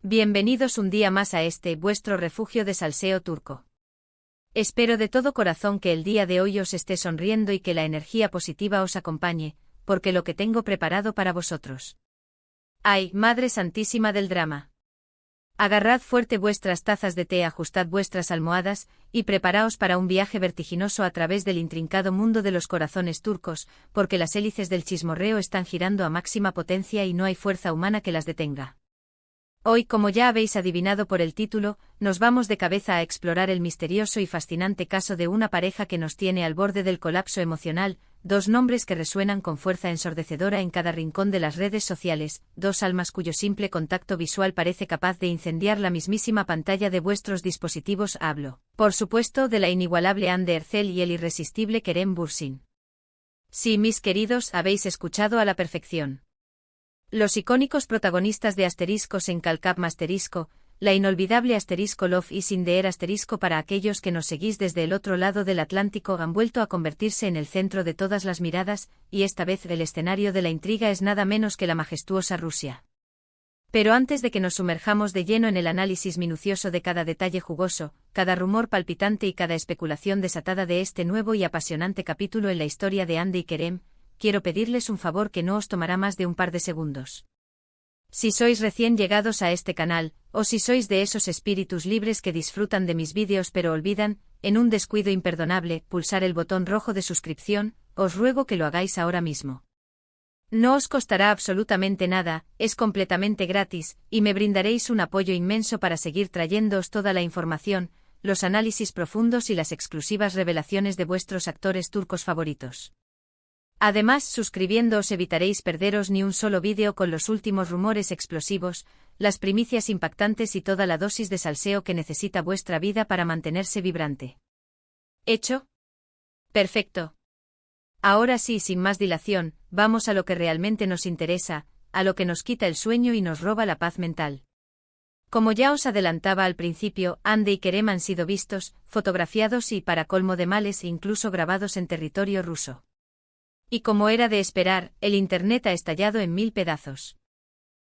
Bienvenidos un día más a este, vuestro refugio de salseo turco. Espero de todo corazón que el día de hoy os esté sonriendo y que la energía positiva os acompañe, porque lo que tengo preparado para vosotros. ¡Ay, Madre Santísima del Drama! Agarrad fuerte vuestras tazas de té, ajustad vuestras almohadas, y preparaos para un viaje vertiginoso a través del intrincado mundo de los corazones turcos, porque las hélices del chismorreo están girando a máxima potencia y no hay fuerza humana que las detenga. Hoy, como ya habéis adivinado por el título, nos vamos de cabeza a explorar el misterioso y fascinante caso de una pareja que nos tiene al borde del colapso emocional, dos nombres que resuenan con fuerza ensordecedora en cada rincón de las redes sociales, dos almas cuyo simple contacto visual parece capaz de incendiar la mismísima pantalla de vuestros dispositivos. Hablo, por supuesto, de la inigualable Hande Erçel y el irresistible Kerem Bürsin. Sí, mis queridos, habéis escuchado a la perfección. Los icónicos protagonistas de Asteriscos en Calcap Masterisco, la inolvidable Asterisco Love is in the Air Asterisco para aquellos que nos seguís desde el otro lado del Atlántico han vuelto a convertirse en el centro de todas las miradas, y esta vez el escenario de la intriga es nada menos que la majestuosa Rusia. Pero antes de que nos sumerjamos de lleno en el análisis minucioso de cada detalle jugoso, cada rumor palpitante y cada especulación desatada de este nuevo y apasionante capítulo en la historia de Hande y Kerem, quiero pedirles un favor que no os tomará más de un par de segundos. Si sois recién llegados a este canal, o si sois de esos espíritus libres que disfrutan de mis vídeos pero olvidan, en un descuido imperdonable, pulsar el botón rojo de suscripción, os ruego que lo hagáis ahora mismo. No os costará absolutamente nada, es completamente gratis, y me brindaréis un apoyo inmenso para seguir trayéndoos toda la información, los análisis profundos y las exclusivas revelaciones de vuestros actores turcos favoritos. Además, suscribiéndoos evitaréis perderos ni un solo vídeo con los últimos rumores explosivos, las primicias impactantes y toda la dosis de salseo que necesita vuestra vida para mantenerse vibrante. ¿Hecho? Perfecto. Ahora sí, sin más dilación, vamos a lo que realmente nos interesa, a lo que nos quita el sueño y nos roba la paz mental. Como ya os adelantaba al principio, Hande y Kerem han sido vistos, fotografiados y, para colmo de males, incluso grabados en territorio ruso. Y como era de esperar, el Internet ha estallado en 1000 pedazos.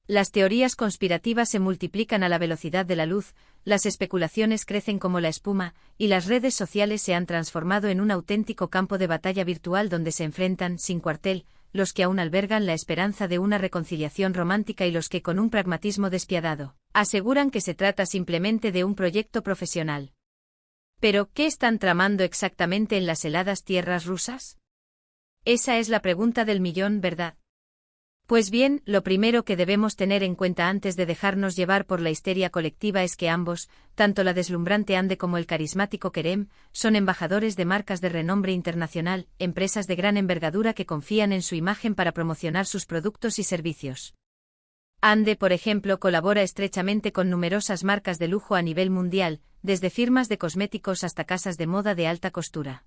Las teorías conspirativas se multiplican a la velocidad de la luz, las especulaciones crecen como la espuma, y las redes sociales se han transformado en un auténtico campo de batalla virtual donde se enfrentan, sin cuartel, los que aún albergan la esperanza de una reconciliación romántica y los que, con un pragmatismo despiadado, aseguran que se trata simplemente de un proyecto profesional. Pero, ¿qué están tramando exactamente en las heladas tierras rusas? Esa es la pregunta del millón, ¿verdad? Pues bien, lo primero que debemos tener en cuenta antes de dejarnos llevar por la histeria colectiva es que ambos, tanto la deslumbrante Hande como el carismático Kerem, son embajadores de marcas de renombre internacional, empresas de gran envergadura que confían en su imagen para promocionar sus productos y servicios. Hande, por ejemplo, colabora estrechamente con numerosas marcas de lujo a nivel mundial, desde firmas de cosméticos hasta casas de moda de alta costura.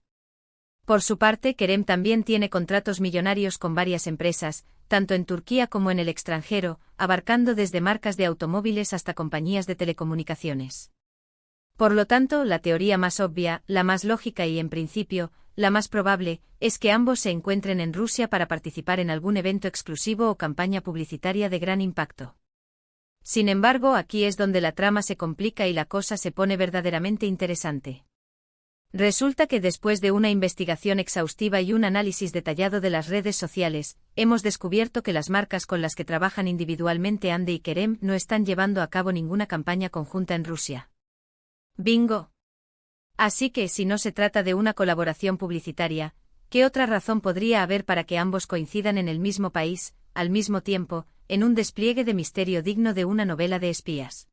Por su parte, Kerem también tiene contratos millonarios con varias empresas, tanto en Turquía como en el extranjero, abarcando desde marcas de automóviles hasta compañías de telecomunicaciones. Por lo tanto, la teoría más obvia, la más lógica y, en principio, la más probable, es que ambos se encuentren en Rusia para participar en algún evento exclusivo o campaña publicitaria de gran impacto. Sin embargo, aquí es donde la trama se complica y la cosa se pone verdaderamente interesante. Resulta que después de una investigación exhaustiva y un análisis detallado de las redes sociales, hemos descubierto que las marcas con las que trabajan individualmente Hande y Kerem no están llevando a cabo ninguna campaña conjunta en Rusia. ¡Bingo! Así que, si no se trata de una colaboración publicitaria, ¿qué otra razón podría haber para que ambos coincidan en el mismo país, al mismo tiempo, en un despliegue de misterio digno de una novela de espías?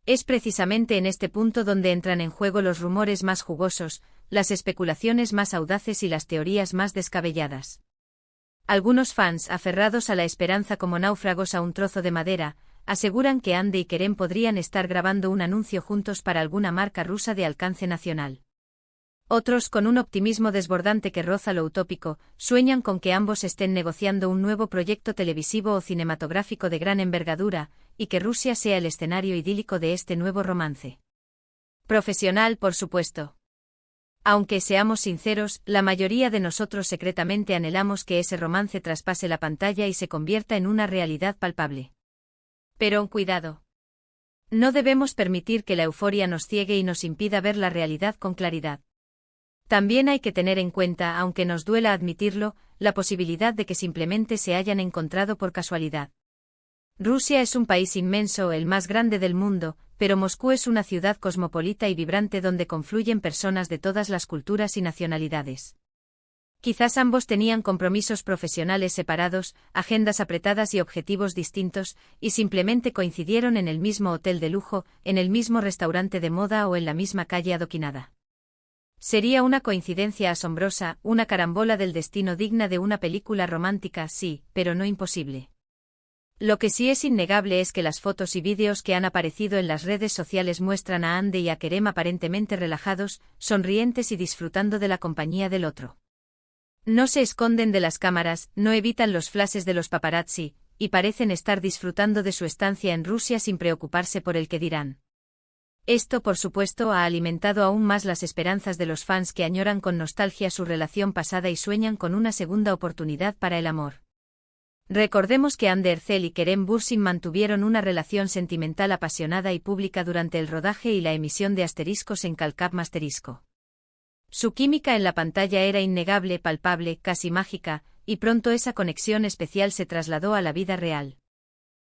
Es precisamente en este punto donde entran en juego los rumores más jugosos, las especulaciones más audaces y las teorías más descabelladas. Algunos fans, aferrados a la esperanza como náufragos a un trozo de madera, aseguran que Hande y Kerem podrían estar grabando un anuncio juntos para alguna marca rusa de alcance nacional. Otros, con un optimismo desbordante que roza lo utópico, sueñan con que ambos estén negociando un nuevo proyecto televisivo o cinematográfico de gran envergadura, y que Rusia sea el escenario idílico de este nuevo romance. Profesional, por supuesto. Aunque seamos sinceros, la mayoría de nosotros secretamente anhelamos que ese romance traspase la pantalla y se convierta en una realidad palpable. Pero cuidado. No debemos permitir que la euforia nos ciegue y nos impida ver la realidad con claridad. También hay que tener en cuenta, aunque nos duela admitirlo, la posibilidad de que simplemente se hayan encontrado por casualidad. Rusia es un país inmenso, el más grande del mundo, pero Moscú es una ciudad cosmopolita y vibrante donde confluyen personas de todas las culturas y nacionalidades. Quizás ambos tenían compromisos profesionales separados, agendas apretadas y objetivos distintos, y simplemente coincidieron en el mismo hotel de lujo, en el mismo restaurante de moda o en la misma calle adoquinada. Sería una coincidencia asombrosa, una carambola del destino digna de una película romántica, sí, pero no imposible. Lo que sí es innegable es que las fotos y vídeos que han aparecido en las redes sociales muestran a Ande y a Kerem aparentemente relajados, sonrientes y disfrutando de la compañía del otro. No se esconden de las cámaras, no evitan los flashes de los paparazzi, y parecen estar disfrutando de su estancia en Rusia sin preocuparse por el que dirán. Esto, por supuesto, ha alimentado aún más las esperanzas de los fans que añoran con nostalgia su relación pasada y sueñan con una segunda oportunidad para el amor. Recordemos que Hande Erçel y Kerem Bürsin mantuvieron una relación sentimental apasionada y pública durante el rodaje y la emisión de asteriscos en Calcap Masterisco. Su química en la pantalla era innegable, palpable, casi mágica, y pronto esa conexión especial se trasladó a la vida real.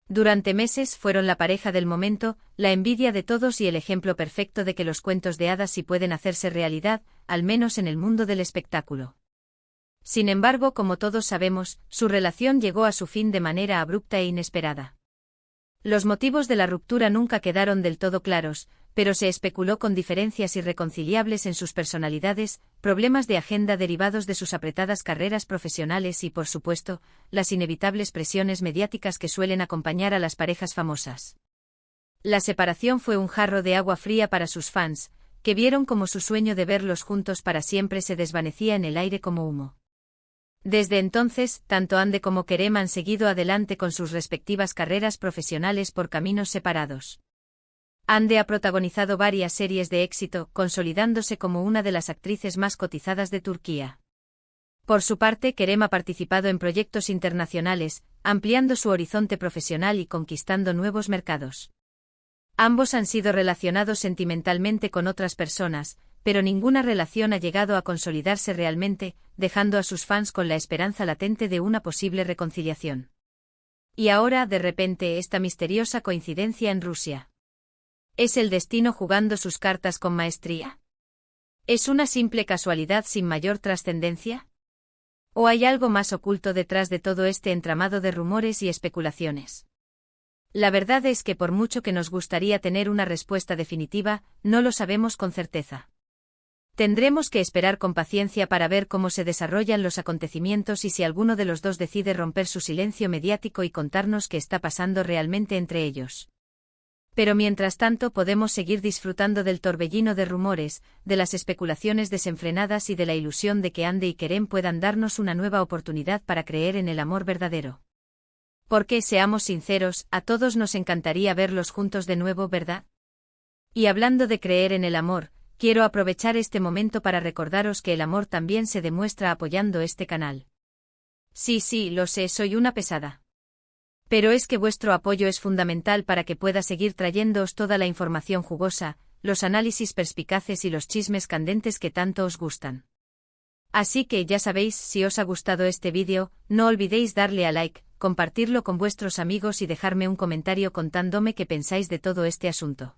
Durante meses fueron la pareja del momento, la envidia de todos y el ejemplo perfecto de que los cuentos de hadas sí pueden hacerse realidad, al menos en el mundo del espectáculo. Sin embargo, como todos sabemos, su relación llegó a su fin de manera abrupta e inesperada. Los motivos de la ruptura nunca quedaron del todo claros, pero se especuló con diferencias irreconciliables en sus personalidades, problemas de agenda derivados de sus apretadas carreras profesionales y, por supuesto, las inevitables presiones mediáticas que suelen acompañar a las parejas famosas. La separación fue un jarro de agua fría para sus fans, que vieron como su sueño de verlos juntos para siempre se desvanecía en el aire como humo. Desde entonces, tanto Hande como Kerem han seguido adelante con sus respectivas carreras profesionales por caminos separados. Hande ha protagonizado varias series de éxito, consolidándose como una de las actrices más cotizadas de Turquía. Por su parte, Kerem ha participado en proyectos internacionales, ampliando su horizonte profesional y conquistando nuevos mercados. Ambos han sido relacionados sentimentalmente con otras personas, pero ninguna relación ha llegado a consolidarse realmente, dejando a sus fans con la esperanza latente de una posible reconciliación. Y ahora, de repente, esta misteriosa coincidencia en Rusia. ¿Es el destino jugando sus cartas con maestría? ¿Es una simple casualidad sin mayor trascendencia? ¿O hay algo más oculto detrás de todo este entramado de rumores y especulaciones? La verdad es que por mucho que nos gustaría tener una respuesta definitiva, no lo sabemos con certeza. Tendremos que esperar con paciencia para ver cómo se desarrollan los acontecimientos y si alguno de los dos decide romper su silencio mediático y contarnos qué está pasando realmente entre ellos. Pero mientras tanto podemos seguir disfrutando del torbellino de rumores, de las especulaciones desenfrenadas y de la ilusión de que Hande y Kerem puedan darnos una nueva oportunidad para creer en el amor verdadero. Porque, seamos sinceros, a todos nos encantaría verlos juntos de nuevo, ¿verdad? Y hablando de creer en el amor, quiero aprovechar este momento para recordaros que el amor también se demuestra apoyando este canal. Sí, lo sé, soy una pesada. Pero es que vuestro apoyo es fundamental para que pueda seguir trayéndoos toda la información jugosa, los análisis perspicaces y los chismes candentes que tanto os gustan. Así que ya sabéis, si os ha gustado este vídeo, no olvidéis darle a like, compartirlo con vuestros amigos y dejarme un comentario contándome qué pensáis de todo este asunto.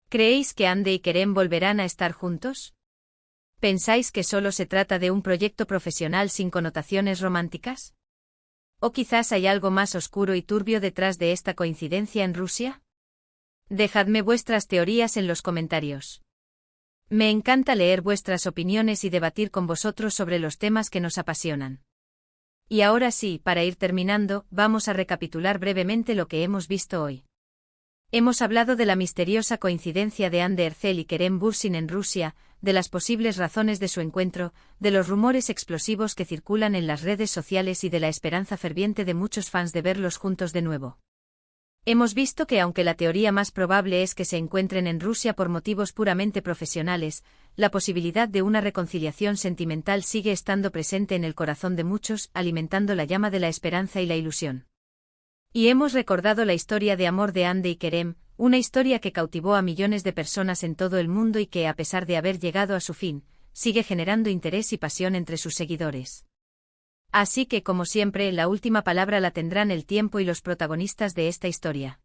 ¿Creéis que Hande y Kerem volverán a estar juntos? ¿Pensáis que solo se trata de un proyecto profesional sin connotaciones románticas? ¿O quizás hay algo más oscuro y turbio detrás de esta coincidencia en Rusia? Dejadme vuestras teorías en los comentarios. Me encanta leer vuestras opiniones y debatir con vosotros sobre los temas que nos apasionan. Y ahora sí, para ir terminando, vamos a recapitular brevemente lo que hemos visto hoy. Hemos hablado de la misteriosa coincidencia de Hande Erçel y Kerem Bürsin en Rusia, de las posibles razones de su encuentro, de los rumores explosivos que circulan en las redes sociales y de la esperanza ferviente de muchos fans de verlos juntos de nuevo. Hemos visto que aunque la teoría más probable es que se encuentren en Rusia por motivos puramente profesionales, la posibilidad de una reconciliación sentimental sigue estando presente en el corazón de muchos, alimentando la llama de la esperanza y la ilusión. Y hemos recordado la historia de amor de Hande y Kerem, una historia que cautivó a millones de personas en todo el mundo y que, a pesar de haber llegado a su fin, sigue generando interés y pasión entre sus seguidores. Así que, como siempre, la última palabra la tendrán el tiempo y los protagonistas de esta historia.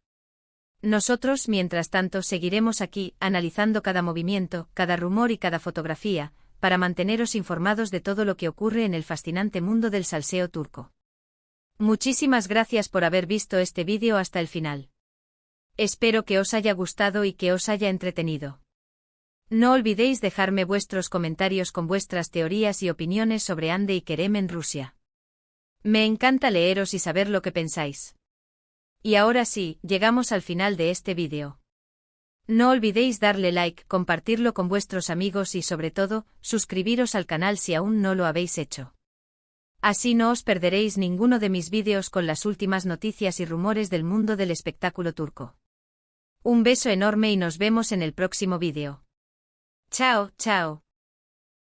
Nosotros, mientras tanto, seguiremos aquí, analizando cada movimiento, cada rumor y cada fotografía, para manteneros informados de todo lo que ocurre en el fascinante mundo del salseo turco. Muchísimas gracias por haber visto este vídeo hasta el final. Espero que os haya gustado y que os haya entretenido. No olvidéis dejarme vuestros comentarios con vuestras teorías y opiniones sobre Hande y Kerem en Rusia. Me encanta leeros y saber lo que pensáis. Y ahora sí, llegamos al final de este vídeo. No olvidéis darle like, compartirlo con vuestros amigos y sobre todo, suscribiros al canal si aún no lo habéis hecho. Así no os perderéis ninguno de mis vídeos con las últimas noticias y rumores del mundo del espectáculo turco. Un beso enorme y nos vemos en el próximo vídeo. Chao, chao.